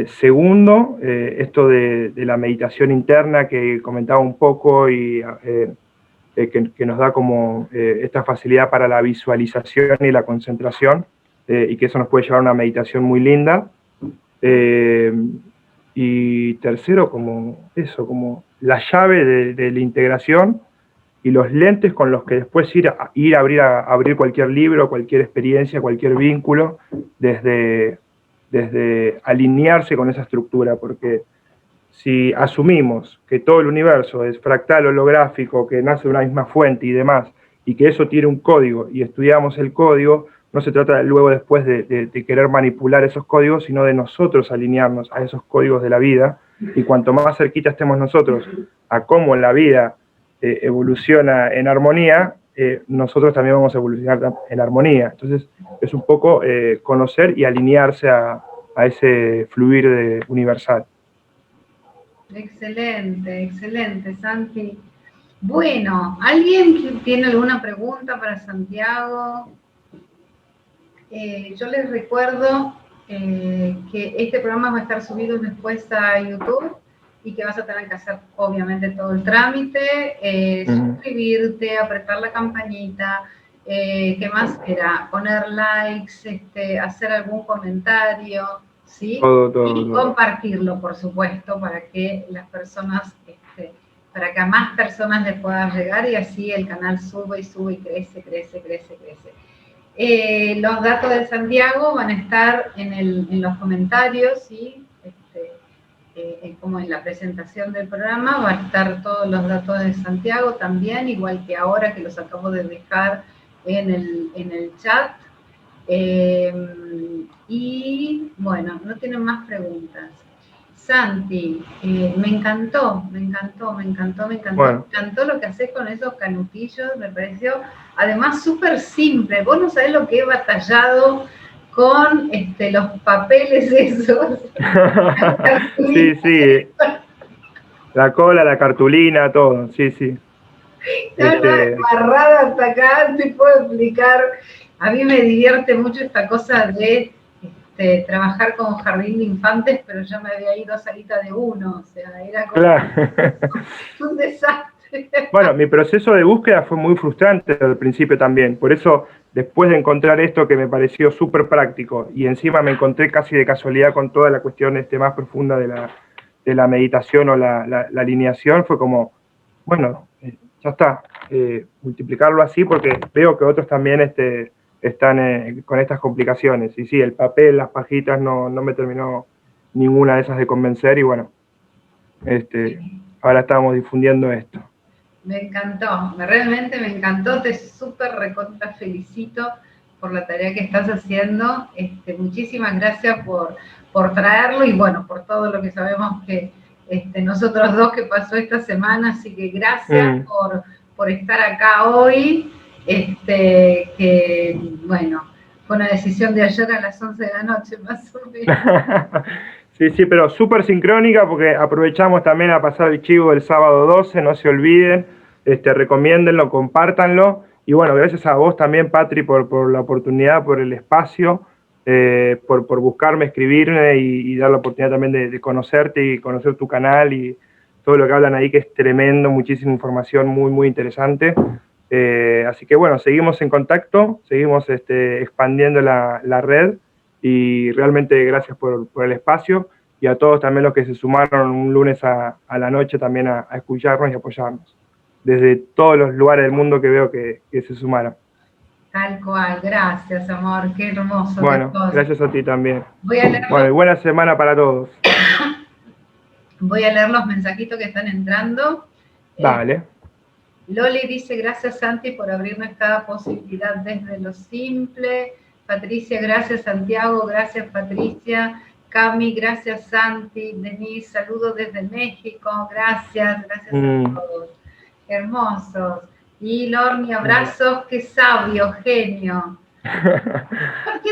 Segundo, esto de la meditación interna que comentaba un poco y que nos da como esta facilidad para la visualización y la concentración, y que eso nos puede llevar a una meditación muy linda. Y tercero, como la llave de la integración y los lentes con los que después ir a abrir cualquier libro, cualquier experiencia, cualquier vínculo, desde alinearse con esa estructura, porque si asumimos que todo el universo es fractal holográfico, que nace de una misma fuente y demás, y que eso tiene un código, y estudiamos el código, no se trata luego después de querer manipular esos códigos, sino de nosotros alinearnos a esos códigos de la vida, y cuanto más cerquita estemos nosotros a cómo la vida evoluciona en armonía, nosotros también vamos a evolucionar en armonía. Entonces es un poco conocer y alinearse a ese fluir universal. Excelente, excelente, Santi. Bueno, ¿alguien tiene alguna pregunta para Santiago? Yo les recuerdo que este programa va a estar subido después a YouTube y que vas a tener que hacer obviamente todo el trámite, suscribirte, apretar la campanita, ¿qué más era? Poner likes, hacer algún comentario, ¿sí? Y compartirlo, por supuesto, para que las personas, para que a más personas les pueda llegar y así el canal sube y sube y crece, crece, crece, crece. Los datos de Santiago van a estar en los comentarios, ¿sí? Como en la presentación del programa, va a estar todos los datos de Santiago también, igual que ahora que los acabo de dejar en el chat. Y bueno, no tienen más preguntas. Santi, me encantó lo que haces con esos canutillos, me pareció además súper simple. Vos no sabés lo que he batallado con los papeles esos. Sí, sí. La cola, la cartulina, todo, sí, sí. Amarrada hasta acá, te puedo explicar. A mí me divierte mucho esta cosa de trabajar como jardín de infantes, pero yo me había ido a salita de uno, o sea, era como un desastre. Bueno, mi proceso de búsqueda fue muy frustrante al principio también, por eso después de encontrar esto que me pareció súper práctico y encima me encontré casi de casualidad con toda la cuestión más profunda de la meditación o la alineación, fue como, bueno, ya está, multiplicarlo así porque veo que otros también están con estas complicaciones. Y sí, el papel, las pajitas, no me terminó ninguna de esas de convencer y bueno, ahora estamos difundiendo esto. Me encantó, realmente me encantó, te súper recontra felicito por la tarea que estás haciendo. Muchísimas gracias por traerlo y bueno, por todo lo que sabemos que nosotros dos que pasó esta semana, así que gracias por estar acá hoy. Que bueno, fue una decisión de ayer a las 11 de la noche más o menos. Sí, pero súper sincrónica porque aprovechamos también a pasar el chivo el sábado 12, no se olviden, recomiéndenlo, compártanlo, y bueno, gracias a vos también, Patri, por la oportunidad, por el espacio, por buscarme, escribirme y dar la oportunidad también de conocerte y conocer tu canal y todo lo que hablan ahí, que es tremendo, muchísima información muy, muy interesante. Así que bueno, seguimos en contacto, seguimos expandiendo la red y realmente gracias por el espacio y a todos también los que se sumaron un lunes a la noche también a escucharnos y apoyarnos desde todos los lugares del mundo que veo que se sumaron. Tal cual, gracias amor, qué hermoso. Bueno, gracias a ti también. Voy a leer bueno, buena semana para todos. Voy a leer los mensajitos que están entrando. Dale. Loli dice, gracias Santi por abrirnos esta posibilidad desde lo simple. Patricia, gracias Santiago, gracias Patricia. Cami, gracias Santi. Denise, saludos desde México, gracias a todos. Hermosos. Y Lorni, abrazos, qué sabio, genio.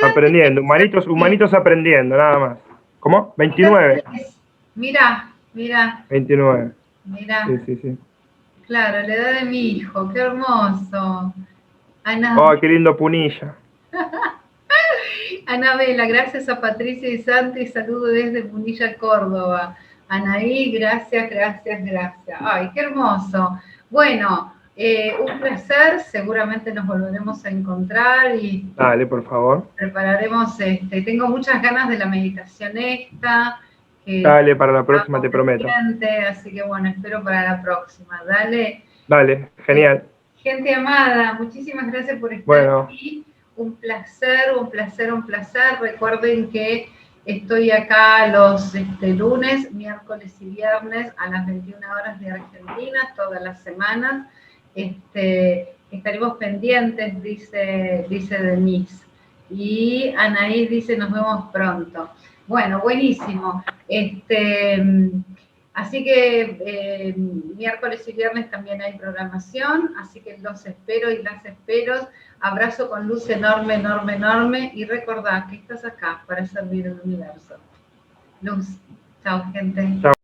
Aprendiendo, humanitos aprendiendo, nada más. ¿Cómo? 29. Mira. 29. Mira. Sí. Claro, la edad de mi hijo, qué hermoso. Oh, qué lindo Punilla. Anabela, gracias a Patricia y Santi, saludo desde Punilla, Córdoba. Anaí, gracias. Ay, qué hermoso. Bueno, Un placer, seguramente nos volveremos a encontrar y Dale, por favor. prepararemos, tengo muchas ganas de la meditación esta. Dale, para la próxima te prometo. Así que bueno, espero para la próxima. Dale. Dale, genial. Gente amada, muchísimas gracias por estar aquí. Un placer, un placer, un placer. Recuerden que estoy acá los lunes, miércoles y viernes a las 21 horas de Argentina, todas las semanas. Estaremos pendientes, dice Denise. Y Anaís dice, nos vemos pronto. Bueno, buenísimo. Así que miércoles y viernes también hay programación, así que los espero y las espero. Abrazo con luz enorme, enorme, enorme. Y recordad que estás acá para servir el universo. Luz. Chao, gente. Chao.